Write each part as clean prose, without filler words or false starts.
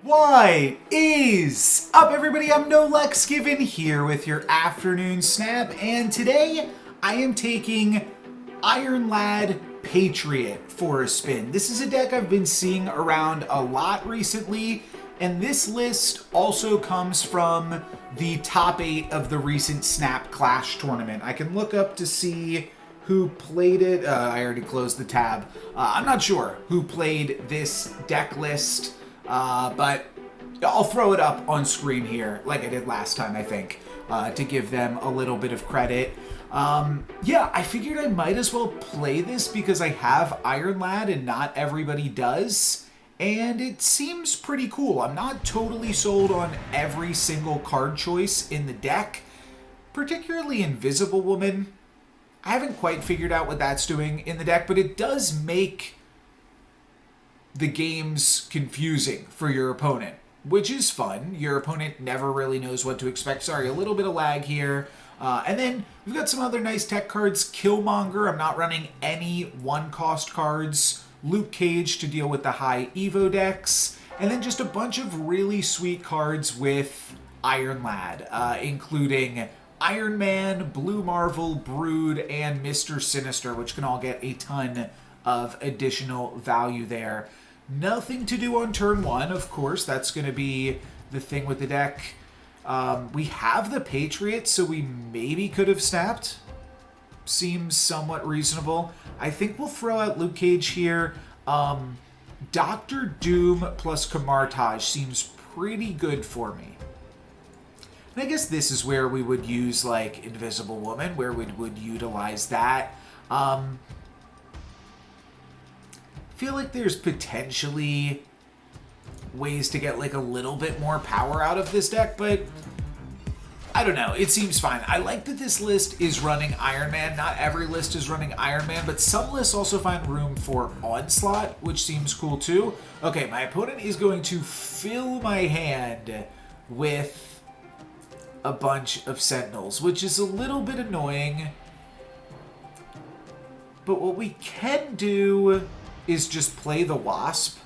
What is up, everybody? I'm No Lex Given here with your afternoon snap, and today I am taking Iron Lad Patriot for a spin. This is a deck I've been seeing around a lot recently, and this list also comes from the top 8 of the recent Snap Clash tournament. I can look up to see who played it. I already closed the tab. I'm not sure who played this deck list. But I'll throw it up on screen here, like I did last time, I think, to give them a little bit of credit. Yeah, I figured I might as well play this because I have Iron Lad and not everybody does, and it seems pretty cool. I'm not totally sold on every single card choice in the deck, particularly Invisible Woman. I haven't quite figured out what that's doing in the deck, but it does make the game's confusing for your opponent, which is fun. Your opponent never really knows what to expect. Sorry, a little bit of lag here. And then we've got some other nice tech cards. Killmonger, I'm not running any one-cost cards. Luke Cage to deal with the high Evo decks. And then just a bunch of really sweet cards with Iron Lad, including Iron Man, Blue Marvel, Brood, and Mr. Sinister, which can all get a ton of additional value there. Nothing to do on turn 1, of course. That's going to be the thing with the deck. We have the Patriot, so we maybe could have snapped. Seems somewhat reasonable. I think we'll throw out Luke Cage here. Dr. Doom plus Camartage seems pretty good for me. And I guess this is where we would use, like, Invisible Woman, where we would utilize that. Feel like there's potentially ways to get like a little bit more power out of this deck, but I don't know. It seems fine. I like that this list is running Iron Man. Not every list is running Iron Man, but some lists also find room for Onslaught, which seems cool too. Okay, my opponent is going to fill my hand with a bunch of Sentinels, which is a little bit annoying. But what we can do is just play the Wasp.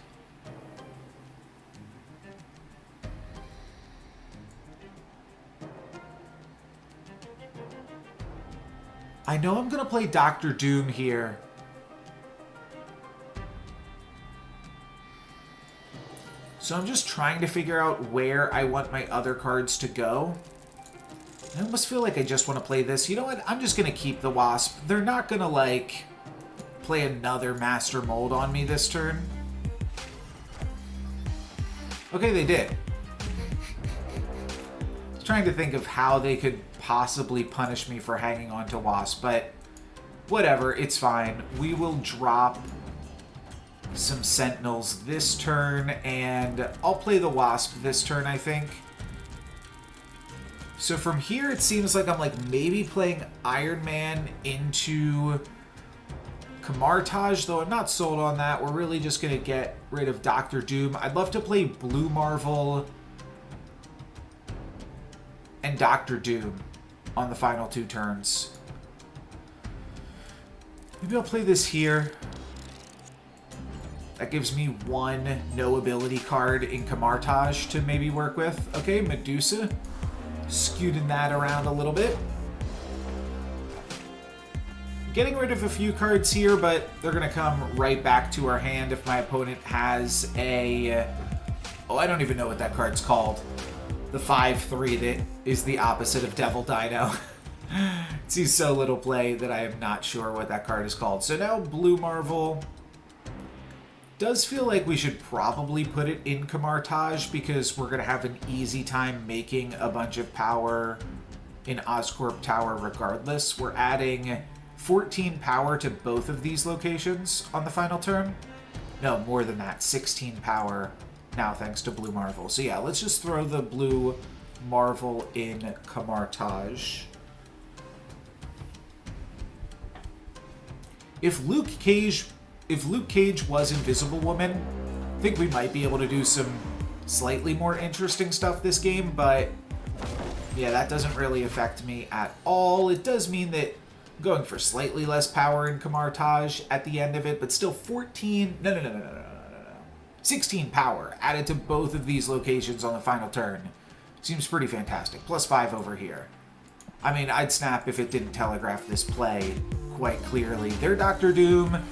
I know I'm going to play Dr. Doom here. So I'm just trying to figure out where I want my other cards to go. I almost feel like I just want to play this. You know what? I'm just going to keep the Wasp. They're not going to, like, play another Master Mold on me this turn. Okay, they did. I was trying to think of how they could possibly punish me for hanging on to Wasp, but whatever, it's fine. We will drop some Sentinels this turn, and I'll play the Wasp this turn, I think. So from here, it seems like I'm like maybe playing Iron Man into Camartage, though I'm not sold on that. We're really just going to get rid of Dr. Doom. I'd love to play Blue Marvel and Dr. Doom on the final 2 turns. Maybe I'll play this here. That gives me 1 no ability card in Camartage to maybe work with. Okay, Medusa. Scooting that around a little bit. Getting rid of a few cards here, but they're going to come right back to our hand if my opponent has a... Oh, I don't even know what that card's called. The 5/3 that is the opposite of Devil Dino. It sees so little play that I am not sure what that card is called. So now Blue Marvel does feel like we should probably put it in Camartage because we're going to have an easy time making a bunch of power in Oscorp Tower regardless. We're adding 14 power to both of these locations on the final turn. No, more than that. 16 power now thanks to Blue Marvel. So yeah, let's just throw the Blue Marvel in Camartage. If Luke Cage was Invisible Woman, I think we might be able to do some slightly more interesting stuff this game, but yeah, that doesn't really affect me at all. It does mean that I'm going for slightly less power in Camartage at the end of it, but still 14. No. 16 power added to both of these locations on the final turn. Seems pretty fantastic. +5 over here. I mean, I'd snap if it didn't telegraph this play quite clearly. Their Doctor Doom,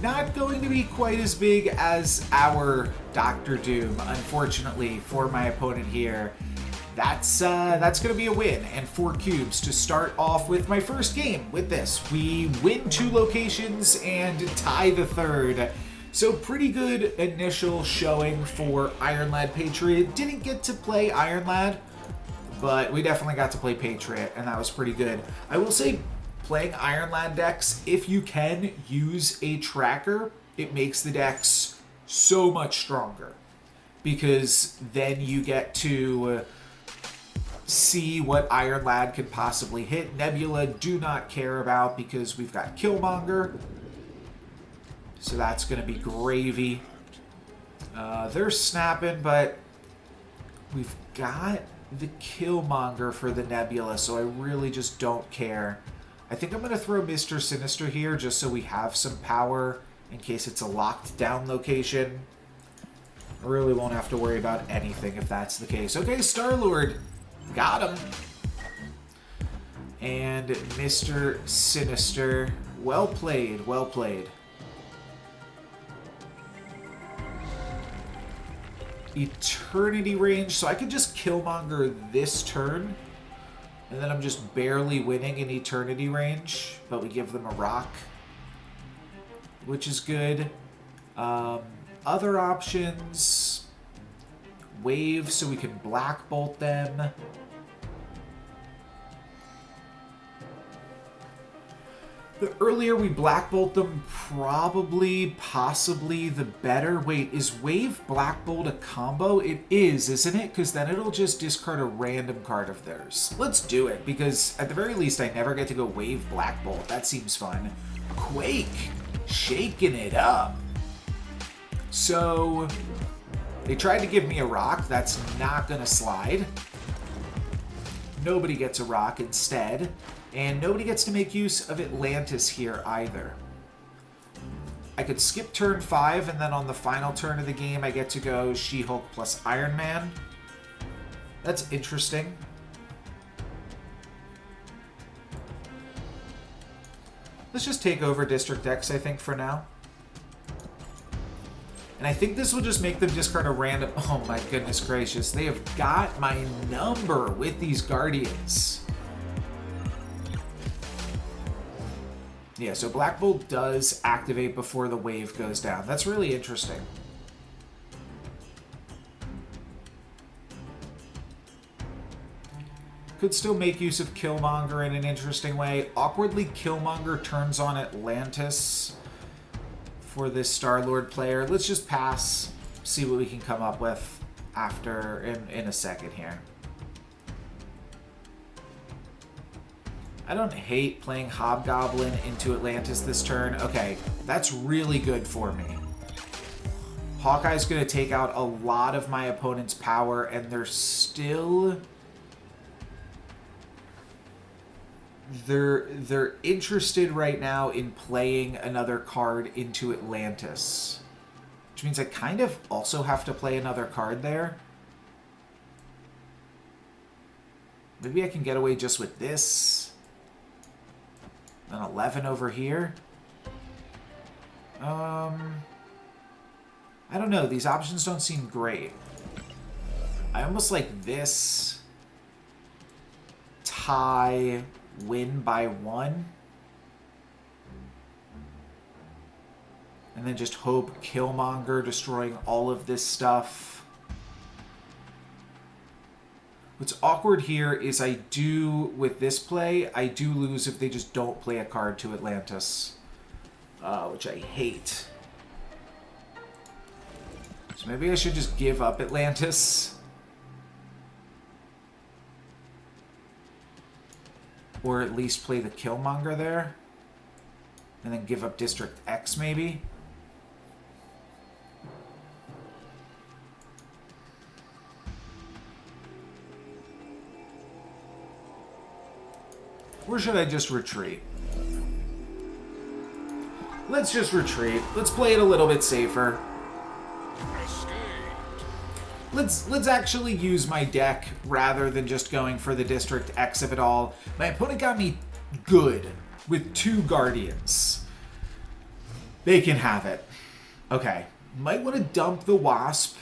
not going to be quite as big as our Doctor Doom, unfortunately, for my opponent here. That's going to be a win, and 4 cubes to start off with my first game with this. We win 2 locations and tie the third. So pretty good initial showing for Iron Lad Patriot. Didn't get to play Iron Lad, but we definitely got to play Patriot, and that was pretty good. I will say, playing Iron Lad decks, if you can use a tracker, it makes the decks so much stronger, because then you get to see what Iron Lad could possibly hit. Nebula do not care about, because we've got Killmonger, so that's going to be gravy. They're snapping, but we've got the Killmonger for the Nebula, so I really just don't care. I think I'm going to throw Mr. Sinister here just so we have some power in case it's a locked down location. I really won't have to worry about anything if that's the case. Okay, Star-Lord. Got him. And Mr. Sinister. Well played, well played. Eternity range, so I can just Killmonger this turn, and then I'm just barely winning in eternity range, but we give them a rock, which is good. Other options, wave so we can Black Bolt them. The earlier we Black Bolt them, possibly the better. Wait, is Wave Black Bolt a combo? It is, isn't it? Because then it'll just discard a random card of theirs. Let's do it, because at the very least I never get to go Wave Black Bolt. That seems fun. Quake, shaking it up. So, they tried to give me a rock. That's not going to slide. Nobody gets a rock instead. And nobody gets to make use of Atlantis here either. I could skip turn 5, and then on the final turn of the game, I get to go She-Hulk plus Iron Man. That's interesting. Let's just take over District X, I think, for now. And I think this will just make them discard a random... Oh my goodness gracious. They have got my number with these Guardians. Yeah, so Black Bolt does activate before the wave goes down. That's really interesting. Could still make use of Killmonger in an interesting way. Awkwardly, Killmonger turns on Atlantis for this Star-Lord player. Let's just pass, see what we can come up with after in a second here. I don't hate playing Hobgoblin into Atlantis this turn. Okay, that's really good for me. Hawkeye's going to take out a lot of my opponent's power, and they're still... They're interested right now in playing another card into Atlantis. Which means I kind of also have to play another card there. Maybe I can get away just with this. An 11 over here. I don't know. These options don't seem great. I almost like this. Tie, win by 1. And then just hope Killmonger destroying all of this stuff. What's awkward here is I do, with this play, I do lose if they just don't play a card to Atlantis. Which I hate. So maybe I should just give up Atlantis. Or at least play the Killmonger there. And then give up District X, maybe. Or should I just retreat? Let's just retreat. Let's play it a little bit safer. let's actually use my deck rather than just going for the District X of it all. My opponent got me good with 2 Guardians. They can have it. Okay. Might want to dump the Wasp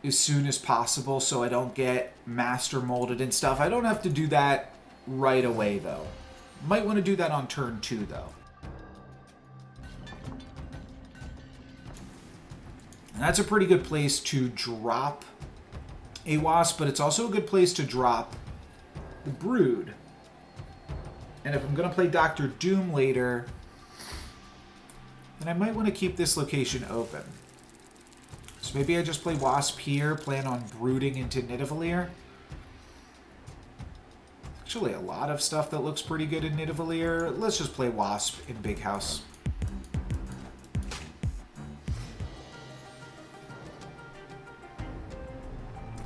as soon as possible so I don't get Master Molded and stuff. I don't have to do that right away, though. Might want to do that on turn 2, though. And that's a pretty good place to drop a Wasp, but it's also a good place to drop the Brood. And if I'm going to play Dr. Doom later, then I might want to keep this location open. So maybe I just play Wasp here, plan on brooding into Nidavellir. Actually, a lot of stuff that looks pretty good in Nidavellir. Let's just play Wasp in Big House.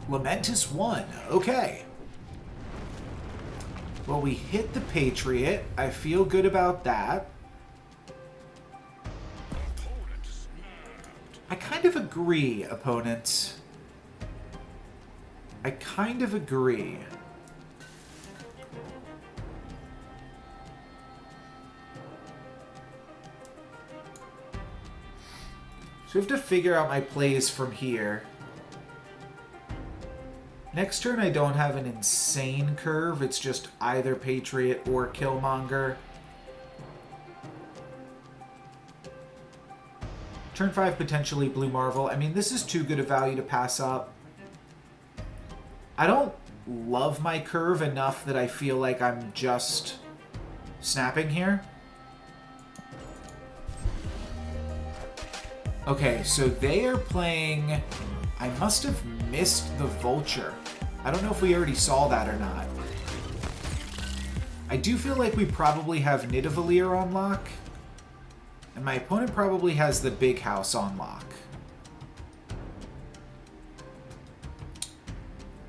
Lamentis won. Okay. Well, we hit the Patriot. I feel good about that. I kind of agree, opponent. I kind of agree. So I have to figure out my plays from here. Next turn I don't have an insane curve. It's just either Patriot or Killmonger. Turn 5, potentially Blue Marvel. I mean, this is too good a value to pass up. I don't love my curve enough that I feel like I'm just snapping here. Okay, so they are playing... I must have missed the Vulture. I don't know if we already saw that or not. I do feel like we probably have Nidavellir on lock. And my opponent probably has the Big House on lock.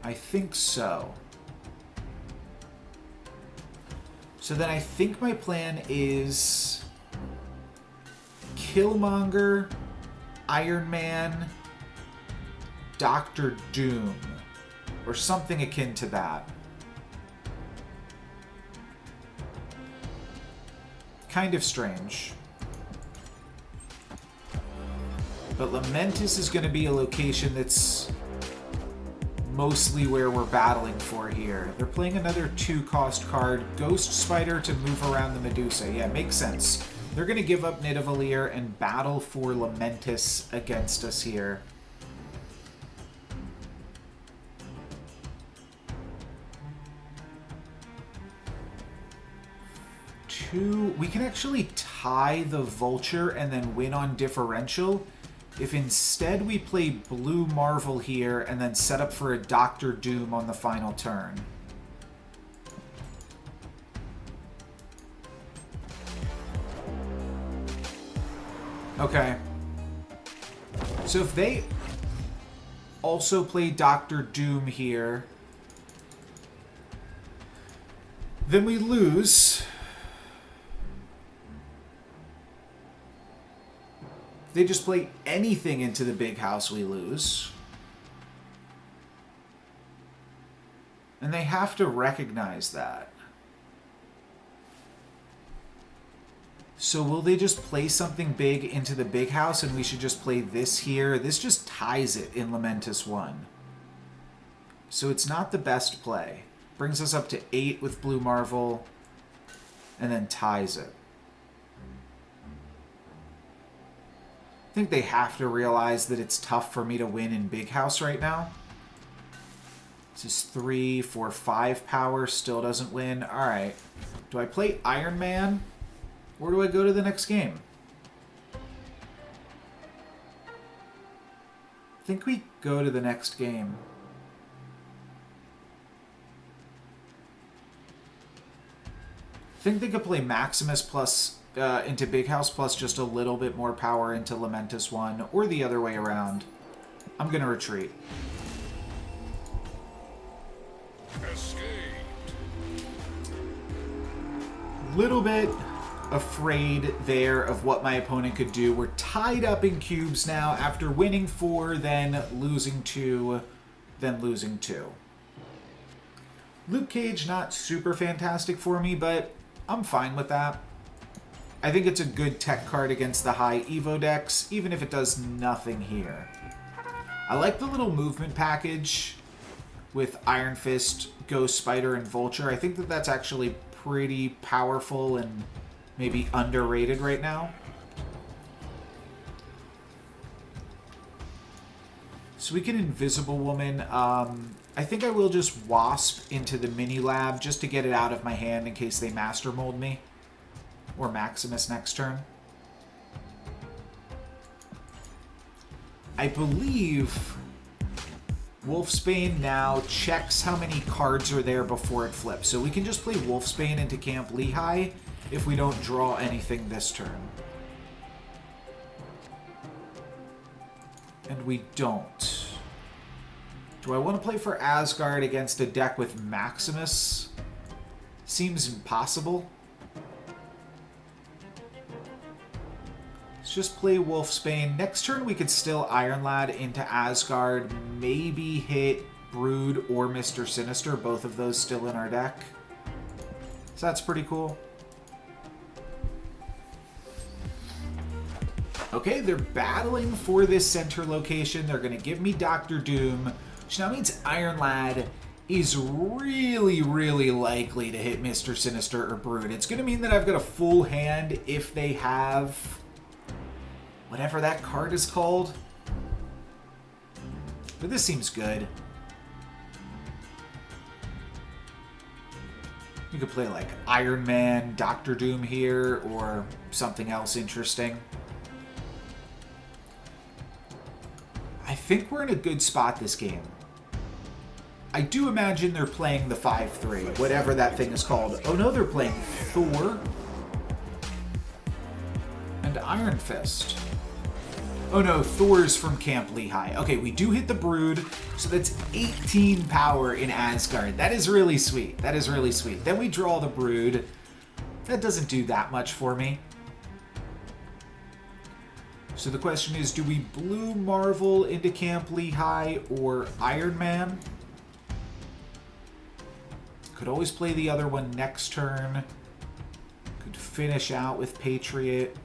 I think so. So then I think my plan is Killmonger, Iron Man, Dr. Doom, or something akin to that. Kind of strange. But Lamentis is going to be a location that's mostly where we're battling for here. They're playing another 2-cost card, Ghost Spider, to move around the Medusa. Yeah, makes sense. They're going to give up Nidavellir and battle for Lamentis against us here. We can actually tie the Vulture and then win on differential if instead we play Blue Marvel here and then set up for a Dr. Doom on the final turn. Okay. So if they also play Dr. Doom here, then we lose. They just play anything into the Big House, we lose. And they have to recognize that. So will they just play something big into the Big House and we should just play this here? This just ties it in Lamentis 1. So it's not the best play. Brings us up to 8 with Blue Marvel and then ties it. I think they have to realize that it's tough for me to win in Big House right now. This is 3, 4, 5 power. Still doesn't win. Alright. Do I play Iron Man? Or do I go to the next game? I think we go to the next game. I think they could play Maximus plus... into Big House plus just a little bit more power into Lamentis 1, or the other way around. I'm gonna retreat. Little bit afraid there of what my opponent could do. We're tied up in cubes now after winning 4, then losing 2. than losing 2. Luke Cage, not super fantastic for me, but I'm fine with that. I think it's a good tech card against the high Evo decks, even if it does nothing here. I like the little movement package with Iron Fist, Ghost Spider, and Vulture. I think that that's actually pretty powerful and maybe underrated right now. So we can Invisible Woman. I think I will just Wasp into the Mini Lab just to get it out of my hand in case they Master Mold me. Or Maximus next turn. I believe Wolfsbane now checks how many cards are there before it flips. So we can just play Wolfsbane into Camp Lehigh if we don't draw anything this turn. And we don't. Do I want to play for Asgard against a deck with Maximus? Seems impossible. Let's just play Wolfsbane. Next turn we could still Iron Lad into Asgard. Maybe hit Brood or Mr. Sinister. Both of those still in our deck. So that's pretty cool. Okay, they're battling for this center location. They're going to give me Dr. Doom, which now means Iron Lad is really, really likely to hit Mr. Sinister or Brood. It's going to mean that I've got a full hand if they have whatever that card is called. But this seems good. You could play like Iron Man, Dr. Doom here, or something else interesting. I think we're in a good spot this game. I do imagine they're playing the 5-3, whatever that thing is called. Oh no, they're playing Thor and Iron Fist. Oh no, Thor's from Camp Lehigh. Okay, we do hit the Brood, so that's 18 power in Asgard. That is really sweet. That is really sweet. Then we draw the Brood. That doesn't do that much for me. So the question is, do we Blue Marvel into Camp Lehigh or Iron Man? Could always play the other one next turn. Could finish out with Patriot.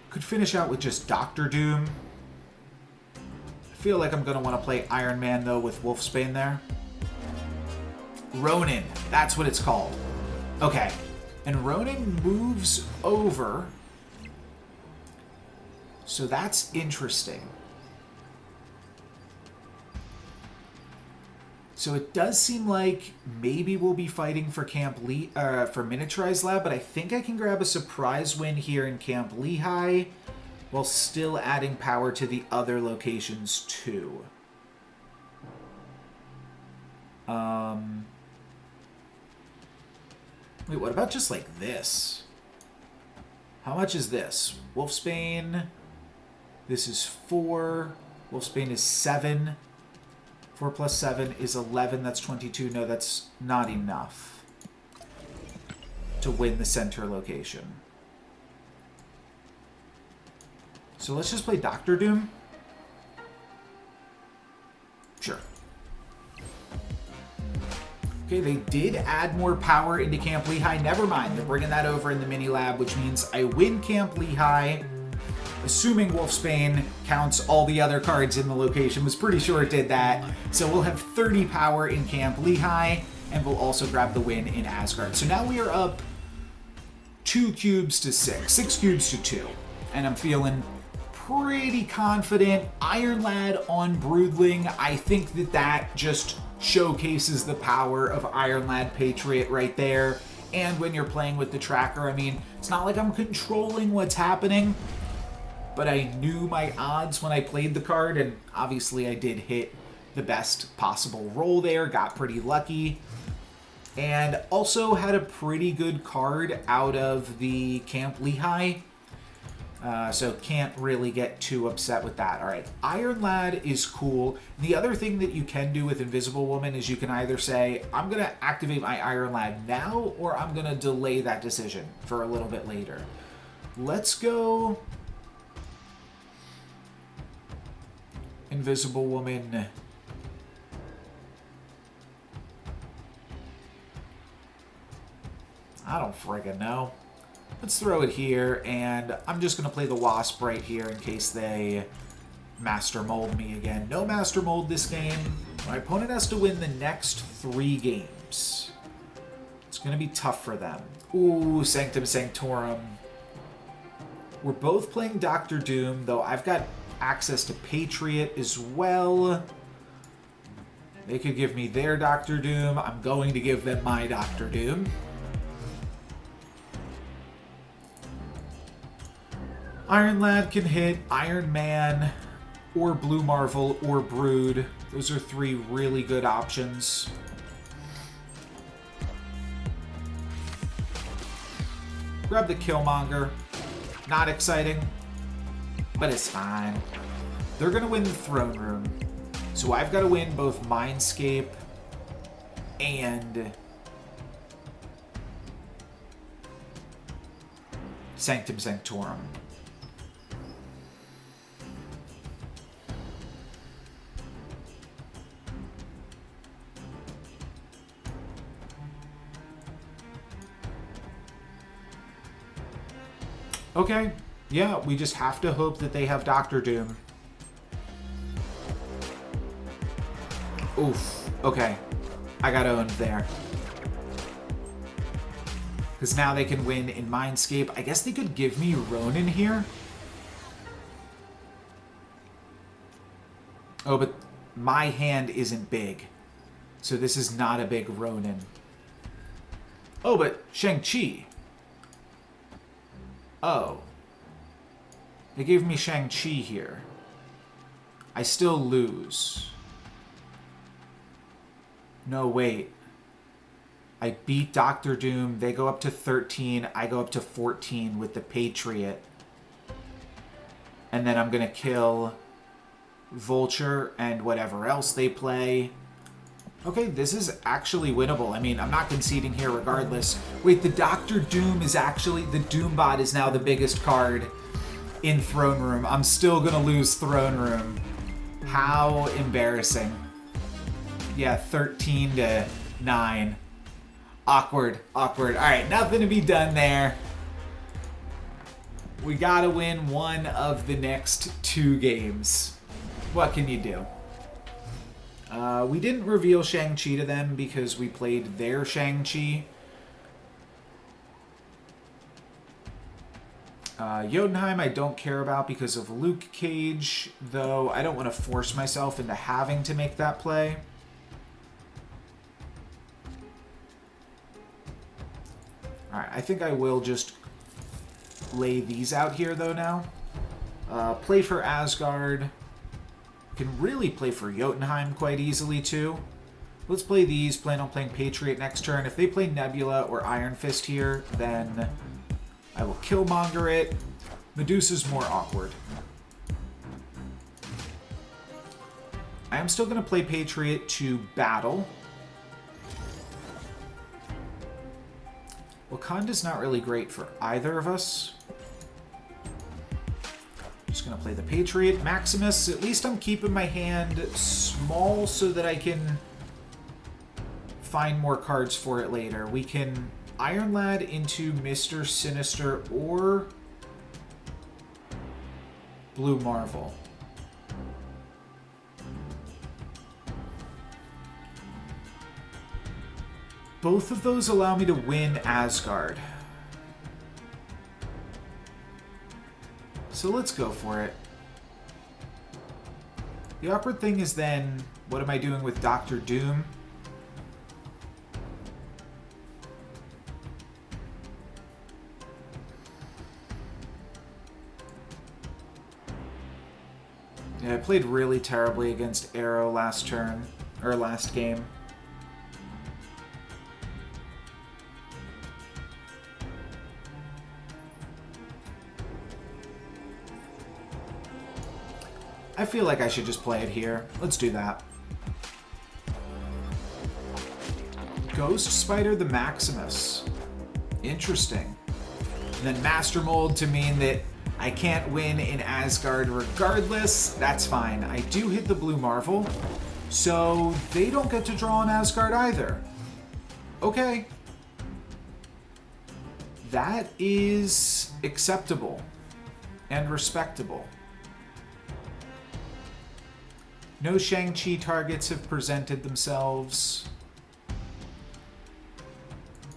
Could finish out with just Dr. Doom. I feel like I'm going to want to play Iron Man, though, with Wolfsbane there. Ronin. That's what it's called. Okay. And Ronin moves over. So that's interesting. So it does seem like maybe we'll be fighting for for Miniaturized Lab, but I think I can grab a surprise win here in Camp Lehigh while still adding power to the other locations too. Wait, what about just like this? How much is this? Wolfsbane. This is 4. Wolfsbane is 7. 4 plus 7 is 11. That's 22. No, that's not enough to win the center location. So let's just play Dr. Doom. Sure. Okay, they did add more power into Camp Lehigh. Never mind. They're bringing that over in the mini lab, which means I win Camp Lehigh. Assuming Wolfsbane counts all the other cards in the location. Was pretty sure it did that. So we'll have 30 power in Camp Lehigh, and we'll also grab the win in Asgard. So now we are up 2 cubes to 6. 6 cubes to 2. And I'm feeling pretty confident. Iron Lad on Broodling. I think that that just showcases the power of Iron Lad Patriot right there. And when you're playing with the tracker, I mean, it's not like I'm controlling what's happening, but I knew my odds when I played the card, and obviously I did hit the best possible roll there, got pretty lucky, and also had a pretty good card out of the Camp Lehigh, so can't really get too upset with that. All right, Iron Lad is cool. The other thing that you can do with Invisible Woman is you can either say, I'm going to activate my Iron Lad now, or I'm going to delay that decision for a little bit later. Let's go Invisible Woman. I don't friggin' know. Let's throw it here, and I'm just going to play the Wasp right here in case they Master Mold me again. No Master Mold this game. My opponent has to win the next 3 games. It's going to be tough for them. Ooh, Sanctum Sanctorum. We're both playing Doctor Doom, though I've got access to Patriot as well. They could give me their Doctor Doom. I'm going to give them my Doctor Doom. Iron Lad can hit Iron Man, or Blue Marvel, or Brood. Those are 3 really good options. Grab the Killmonger. Not exciting, but it's fine. They're going to win the Throne Room. So I've got to win both Mindscape and Sanctum Sanctorum. Okay, yeah, we just have to hope that they have Doctor Doom. Oof, okay. I got owned there. Because now they can win in Mindscape. I guess they could give me Ronin here. Oh, but my hand isn't big. So this is not a big Ronin. Oh, but Shang-Chi. Oh. They gave me Shang-Chi here. I still lose. No, wait. I beat Doctor Doom. They go up to 13. I go up to 14 with the Patriot. And then I'm going to kill Vulture and whatever else they play. Okay, this is actually winnable. I mean, I'm not conceding here regardless. Wait, the Doctor Doom is actually... The Doombot is now the biggest card in Throne Room. I'm still going to lose Throne Room. How embarrassing. Yeah, 13 to 9. Awkward, awkward. All right, nothing to be done there. We got to win one of the next 2 games. What can you do? We didn't reveal Shang-Chi to them because we played their Shang-Chi. Jotunheim I don't care about because of Luke Cage, though I don't want to force myself into having to make that play. Alright, I think I will just lay these out here, though, now. Play for Asgard. Can really play for Jotunheim quite easily, too. Let's play these. Plan on playing Patriot next turn. If they play Nebula or Iron Fist here, then I will Killmonger it. Medusa's more awkward. I am still going to play Patriot to battle. Wakanda's not really great for either of us. Just going to play the Patriot. Maximus, at least I'm keeping my hand small so that I can find more cards for it later. We can Iron Lad into Mr. Sinister or Blue Marvel. Both of those allow me to win Asgard. So let's go for it. The awkward thing is then, what am I doing with Doctor Doom? Yeah, I played really terribly against Arrow last turn, or last game. I feel like I should just play it here. Let's do that. Ghost Spider the Maximus. Interesting. And then Master Mold to mean that I can't win in Asgard regardless. That's fine. I do hit the blue Marvel, so they don't get to draw in Asgard either. Okay. That is acceptable and respectable. No Shang-Chi targets have presented themselves.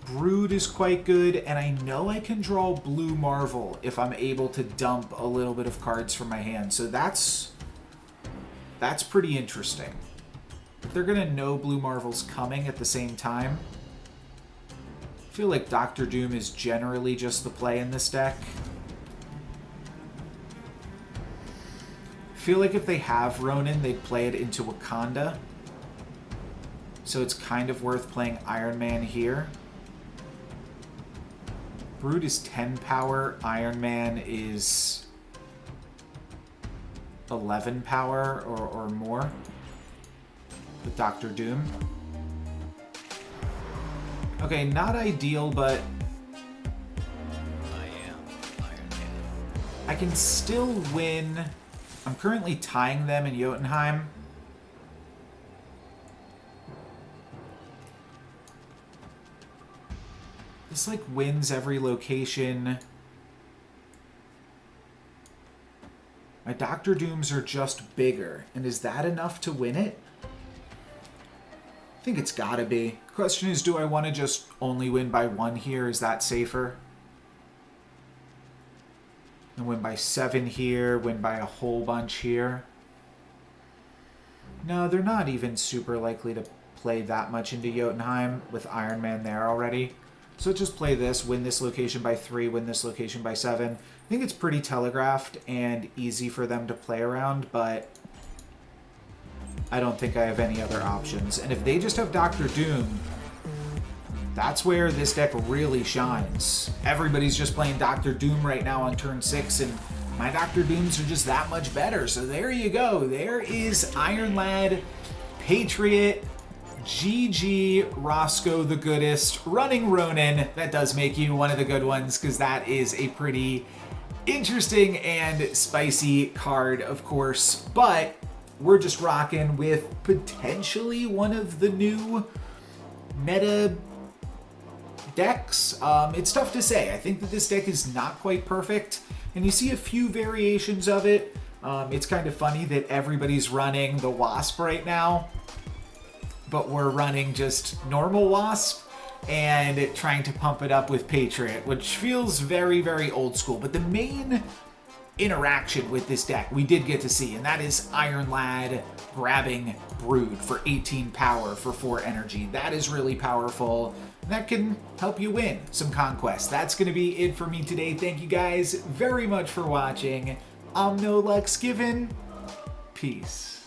Brood is quite good, and I know I can draw blue Marvel if I'm able to dump a little bit of cards from my hand. So that's pretty interesting. They're gonna know blue Marvel's coming at the same time. I feel like Doctor Doom is generally just the play in this deck. I feel like if they have Ronin, they'd play it into Wakanda. So it's kind of worth playing Iron Man here. Brood is 10 power, Iron Man is 11 power or more with Doctor Doom. Okay, not ideal, but I can still win. I'm currently tying them in Jotunheim. This, like, wins every location. My Doctor Dooms are just bigger. And is that enough to win it? I think it's gotta be. The question is, do I want to just only win by 1 here? Is that safer? And win by 7 here, win by a whole bunch here. No, they're not even super likely to play that much into Jotunheim with Iron Man there already. So just play this, win this location by 3, win this location by 7. I think it's pretty telegraphed and easy for them to play around, but I don't think I have any other options. And if they just have Doctor Doom, that's where this deck really shines. Everybody's just playing Doctor Doom right now on turn 6, and my Doctor Dooms are just that much better. So there you go. There is Iron Lad, Patriot, GG, Roscoe the Goodest, running Ronin. That does make you one of the good ones, because that is a pretty interesting and spicy card, of course. But we're just rocking with potentially one of the new meta decks. It's tough to say. I think that this deck is not quite perfect, and you see a few variations of it. It's kind of funny that everybody's running the Wasp right now, but we're running just normal Wasp and trying to pump it up with Patriot, which feels very, very old school. But the main interaction with this deck we did get to see, and that is Iron Lad grabbing Brood for 18 power for 4 energy. That is really powerful. That can help you win some conquest. That's going to be it for me today. Thank you guys very much for watching. I'm No Lux Given. Peace.